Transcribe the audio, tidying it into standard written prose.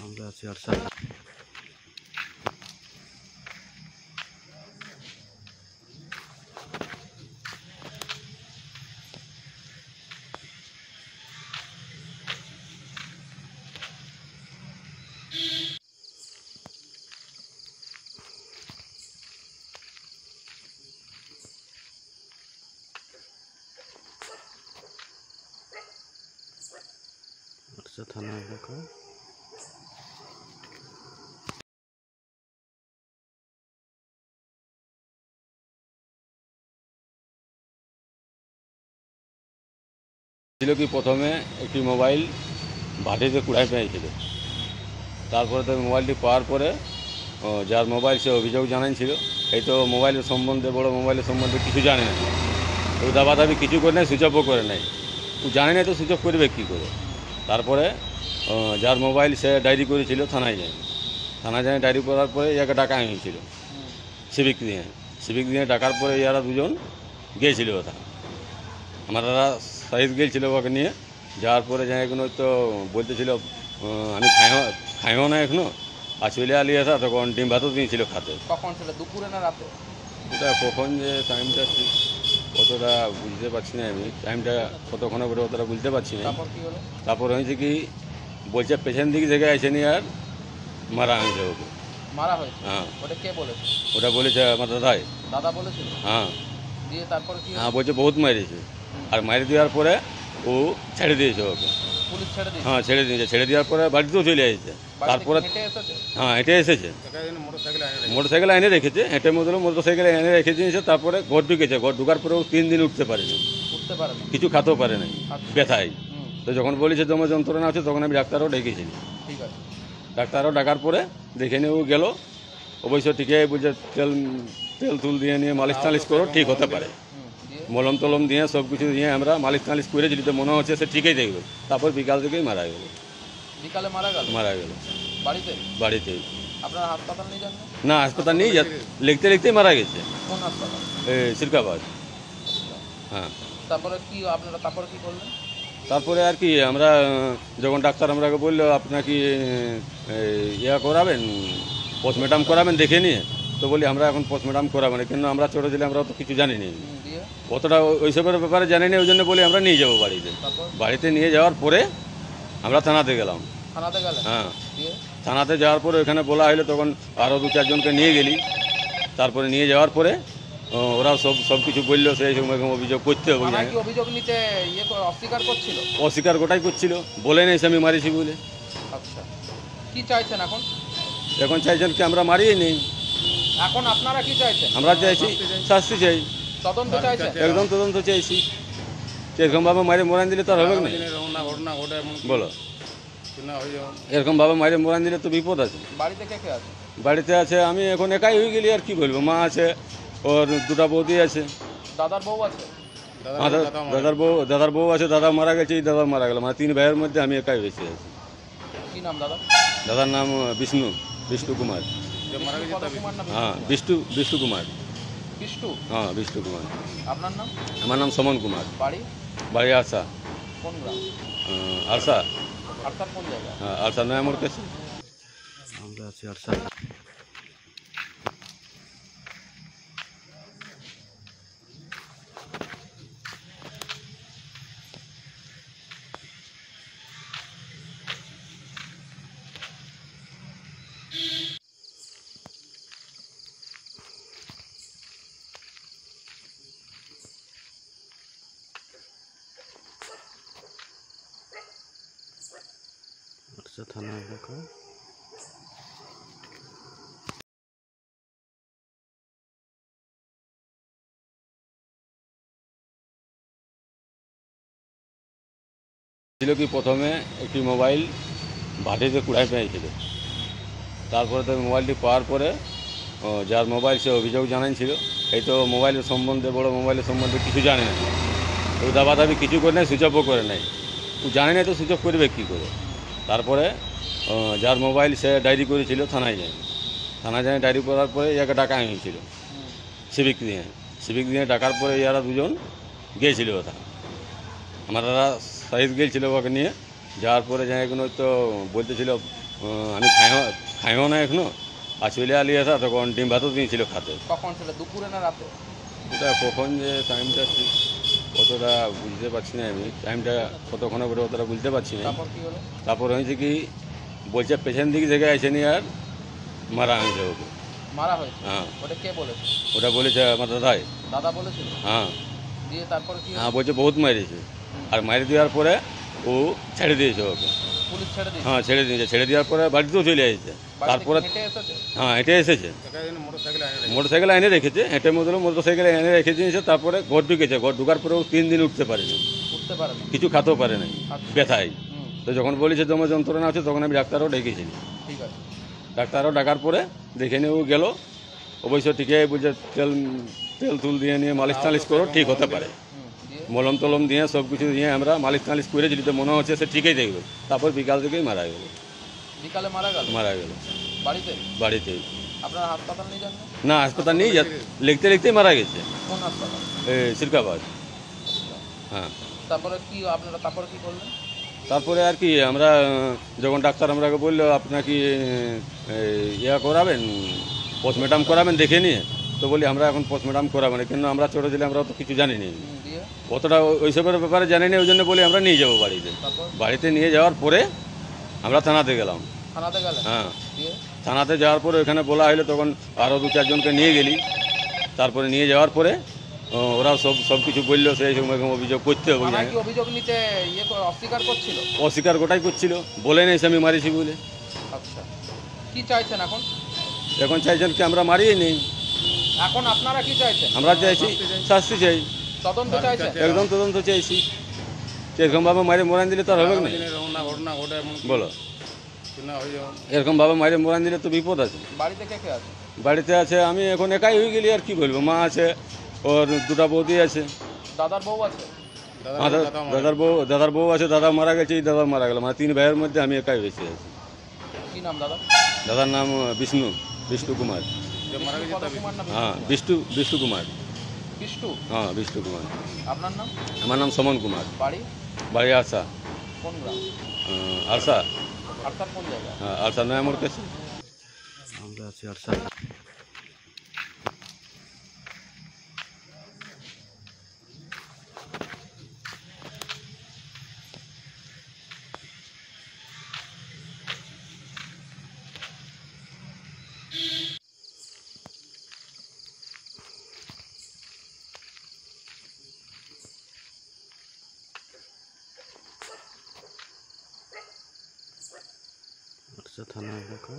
আমরা আছি আর থানা এলাকা। ছিল কি প্রথমে একটি মোবাইল ভাটিতে কুড়াই পেয়েছিল, তারপরে তো মোবাইলটি পাওয়ার পরে যার মোবাইল সে অভিযোগ জানাইছিল। এই তো মোবাইলের সম্বন্ধে, বড় মোবাইলের সম্বন্ধে কিছু জানে না, ও দাবাদাবি কিছু করে নেয়, সুইচ অফও করে নেয়। ও জানে না তো সুইচ অফ করবে কী করে। তারপরে যার মোবাইল সে ডায়েরি করেছিল, থানায় যায় ডায়েরি করার পরে ইয়াকে ডাকা হয়েছিল সিভিক দিয়ে ডাকার পরে ইয়ারা দুজন গিয়েছিল ওটা। আমরা সাহিদ গিয়েছিল ওকে নিয়ে যাওয়ার পরে যাই এখনো তো বলতেছিল আমি খাইও না এখনো, আর চলে আলি আসা তখন ডিম ভাতও দিয়েছিল খাতে। কখন ছিল, দুপুরে না রাতে? ওটা কখন যে টাইমটা ঠিক অতটা বুঝতে পারছি না, আমি টাইমটা কতক্ষণে করে অতটা বুঝতে পারছি না। তারপর কি হলো? তারপর হয়েছে কি বলছে পেছন দিকে থেকে আসেনি আর মারা হয়েছে ওকে। মারা হয়েছে? হ্যাঁ। ওটা কে বলেছে? ওটা বলেছে আমার দাদাই। দাদা বলেছিল? হ্যাঁ। দিয়ে তারপর কি হলো? হ্যাঁ বলছে বহুত মেরেছে, আর মেরে দেওয়ার পরে ও ছেড়ে দিয়েছে ওকে। পুলিশ ছেড়ে দিয়েছে? হ্যাঁ ছেড়ে দিয়েছে, ছেড়ে দেওয়ার পরে বাড়িতেও চলে এসেছে। তারপরে হেঁটে এসেছে? হ্যাঁ হেঁটে এসেছে, মোটরসাইকেল এনে রেখেছে, হেঁটে মোটরসাইকেল এনে রেখে দিয়েছে। তারপরে ঘর ঢুকেছে, ঘর ঢুকার পরেও 3 দিন উঠতে পারেনি, উঠতে পারে না, কিছু খাতেও পারে নাই, আচ্ছা। ব্যথায়। তো যখন বলেছে তোমার যন্ত্রণা আছে তখন আমি ডাক্তারও ডেকেছিলাম। ঠিক আছে। ডাক্তারও ডাকার পরে দেখে নিয়ে ও গেল, অবশ্য ঠিকই বলছে তেল তুল দিয়ে নিয়ে মালিশ টালিশ করো, ঠিক হতে পারে। দিয়ে মলম টলম দিয়ে সব কিছু দিয়ে আমরা মালিশ টালিশ করেছিলি, তো মনে হচ্ছে সে ঠিকই দেখবে। তারপর বিকাল থেকেই মারা গেল। বিকালে মারা গেল? বাড়িতেই। আপনারা হাসপাতাল নিয়ে যান না? না হাসপাতাল নিয়ে লিখতেই মারা গেছে। কোন হাসপাতাল? সিরকাবাদ। হ্যাঁ। তারপরে কি করলেন? তারপরে আর কি আমরা যখন ডাক্তার আমরাকে বললো আপনার কি ইয়া করাবেন, পোস্টমর্টম করাবেন দেখে নিয়ে, তো বলি আমরা এখন পোস্টমর্টম করাবেন, কিন্তু আমরা ছোটো ছিলাম, আমরা তো কিছু জানি নি, দিয়ে অতটা ওইসবের ব্যাপারে জানি না। ওই জন্য বলি আমরা নিয়ে যাবো বাড়িতে। বাড়িতে নিয়ে যাওয়ার পরে আমরা থানাতে গেলাম। থানাতে গেলেন? হ্যাঁ। দিয়ে থানাতে যাওয়ার পরে ওখানে বলা হলো, তখন আরও 2-4 জনকে নিয়ে গেলি। তারপরে নিয়ে যাওয়ার পরে ওরা সব কিছু বললো, সেই সময় অভিযোগ করতে হবে। থানায় কি অভিযোগ নিতে অস্বীকার করছিল? অস্বীকার গোটাই করছিল, বলে নেই আমি মারিছি বলে। আচ্ছা, কি চাইছেন এখন? এখন চাইছেন কি আমরা মারিয়ে নেই। এখন আপনারা কি চাইছেন? আমরা চাইছি শাস্তি চাই, তদন্ত চাইছেন? একদম তদন্ত চাইছি। এরকমভাবে মারে মোরান দিলে তো আর হবে না, বলো। এরকমভাবে মারে মোরান দিলে তো বিপদ আছে। বাড়িতে কে কে আছে? বাড়িতে আছে আমি এখন একাই হয়ে গেলি, আর কি বলবো। মা আছে, ওর 2টা বৌদি আছে। দাদার বউ আছে? দাদার বউ আছে, দাদা মারা গেছে, দাদা মারা গেল। মানে 3 ভাইয়ের মধ্যে আমি একাই বেশি আছি। কি নাম দাদা? দাদার নাম বিষ্ণু কুমার। হ্যাঁ বিষ্ণু কুমার। বিষ্ণু? হ্যাঁ বিষ্ণু কুমার। আপনার নাম? আমার নাম সমন কুমার। বাড়ি আরসা। কোন গ্রাম? আরসা। আরসার কোন জায়গা? হ্যাঁ আরসা নয় আমার কাছে। আমরা আছি আর থানা এলাকা। ছিল কি প্রথমে একটি মোবাইল ভাটিতে কুড়াই পেয়েছিল, তারপরে তো মোবাইলটি পাওয়ার পরে যার মোবাইল সে অভিযোগ জানাইছিল। এই তো মোবাইলের সম্বন্ধে, বড় মোবাইলের সম্বন্ধে কিছু জানে না, ও দাবাদাবি কিছু করে নেয়, সুইচ অফও করে নেয়। ও জানে না তো সুইচ অফ করবে কী করে। তারপরে যার মোবাইল সে ডায়েরি করেছিল, থানায় যায় ডায়েরি করার পরে ইয়াকে ডাকা হয়েছিল সিভিক দিয়ে ডাকার পরে ইয়ারা দুজন গিয়েছিল ওটা। আমরা সাহিদ গিয়েছিল ওকে নিয়ে যাওয়ার পরে যাই এখনো তো বলতেছিল আমি খাইও না এখনো আর চলে আলি আসা তখন ডিম ভাতও দিয়েছিল খাতে। কখন ছিল, দুপুরে না রাতে? ওটা কখন যে টাইমটা ঠিক অতটা বুঝতে পারছি না, আমি টাইমটা কতক্ষণে করে অতটা বুঝতে পারছি না। তারপর কি হলো? তারপর হয়েছে কি বলছে পেছন দিক থেকে আসেনি আর মারা হয়েছে ওকে। মারা হয়েছে? হ্যাঁ। ওটা কে বলেছে? ওটা বলেছে আমার দাদাই। দাদা বলেছিল? হ্যাঁ দিয়ে তারপর কি হলো? হ্যাঁ, বলছে বহুত মেরেছে। আর মেরে দেওয়ার পরে ও ছেড়ে দিয়েছে ওকে। পুলিশ ছেড়ে দিয়েছে? হ্যাঁ ছেড়ে দিয়েছে, ছেড়ে দেওয়ার পরে বাড়িতেও চলে এসেছে। বাড়ি থেকে তারপরে হেঁটে এসেছে? হ্যাঁ হেঁটে এসেছে, মোটরসাইকেল এনে রেখেছে, হেঁটে মোটরসাইকেল এনে রেখে দিয়েছে। তারপরে ঘর ঢুকেছে, ঘর ঢুকার পরেও 3 দিন উঠতে পারেনি, উঠতে পারে না? কিছু খাতেও পারে নাই আচ্ছা। ব্যথায়। হুম, তো যখন বলেছে তোমার যন্ত্রণা আছে তখন আমি ডাক্তারও ডেকেছি। ঠিক আছে। ডাক্তারও ডাকার পরে দেখে নিয়ে ও গেল, অবশ্য ঠিকই বলছে তেল তুল দিয়ে নিয়ে মালিশ টালিশ করো ঠিক হতে পারে। দিয়ে মলম টলম দিয়ে সব কিছু দিয়ে আমরা মালিশ টালিশ করেছি, তো মনে হচ্ছে সে ঠিকই দেখবে। তারপর বিকাল থেকেই মারা গেল। বিকালে মারা গেল? মারা গেল বাড়িতে? বাড়িতেই। আপনারা হাসপাতাল নিয়ে যান না? না হাসপাতাল নিয়ে লিখতে লিখতেই মারা গেছে। কোন হাসপাতাল? সিরকাবাদ। হ্যাঁ। তারপরে কি আপনারা তারপরে কি করলেন? তারপরে আর কি আমরা যখন ডাক্তার আমরাকে বললো আপনার কি ইয়া করাবেন, পোস্টমর্টম করাবেন দেখে নিয়ে, তো বলি আমরা এখন পোস্টমর্টম করাবেন, কিন্তু আমরা ছোটো দিলে আমরা তো কিছু জানি নি, দিয়ে অতটা ওইসবের ব্যাপারে জানি না, ওই জন্য বলি আমরা নিয়ে যাবো বাড়িতে। তারপর বাড়িতে নিয়ে যাওয়ার পরে আমরা থানাতে গেলাম। থানাতে গেলেন? হ্যাঁ, দিয়ে থানাতে যাওয়ার পরে ওখানে বলা হলো, তখন আরও 2-4 জনকে নিয়ে গেলি। তারপরে নিয়ে যাওয়ার পরে ওরা সব কিছু বললো, সেই সময় অভিযোগ করতে হবে। থানায় কি অভিযোগ নিতে অস্বীকার করছিল? অস্বীকার গোটাই করছিল, বলে নেই আমি মারিছি বলে। আচ্ছা, কি চাইছেন এখন? এখন চাইছেন কি আমরা মারিয়ে নেই, এখন আপনারা কি চাইছেন? আমরা চাইছি শাস্তি চাই, তদন্ত চাইছেন? একদম তদন্ত চাইছি। এরকমভাবে মারে মোরান দিলে তো আর হবে না, বলো। এরকমভাবে মারে মোরান দিলে তো বিপদ আছে। বাড়িতে কে কে আছে? বাড়িতে আছে আমি এখন একাই হয়ে গেলি, আর কি বলবো, মা আছে, ওর 2টা বৌদি আছে। দাদার বউ আছে? দাদার বউ আছে, দাদা মারা গেছে, এই দাদা মারা গেল, মানে 3 ভাইয়ের মধ্যে আমি একাই বেঁচে আছি। কি নাম দাদা? দাদার নাম বিষ্ণু কুমার। কুমার না? হ্যাঁ বিষ্ণু কুমার। বিষ্টু? হ্যাঁ বিষ্ণু কুমার। আপনার নাম? আমার নাম সমন কুমার। বাড়ি? বাড়ি আরসা। কোন গ্রাম? আরসা। আরসার কোন জায়গা? হ্যাঁ আরসা নয় আমার কাছে। আমরা আছি আরসা। আরসা থানা এলাকা।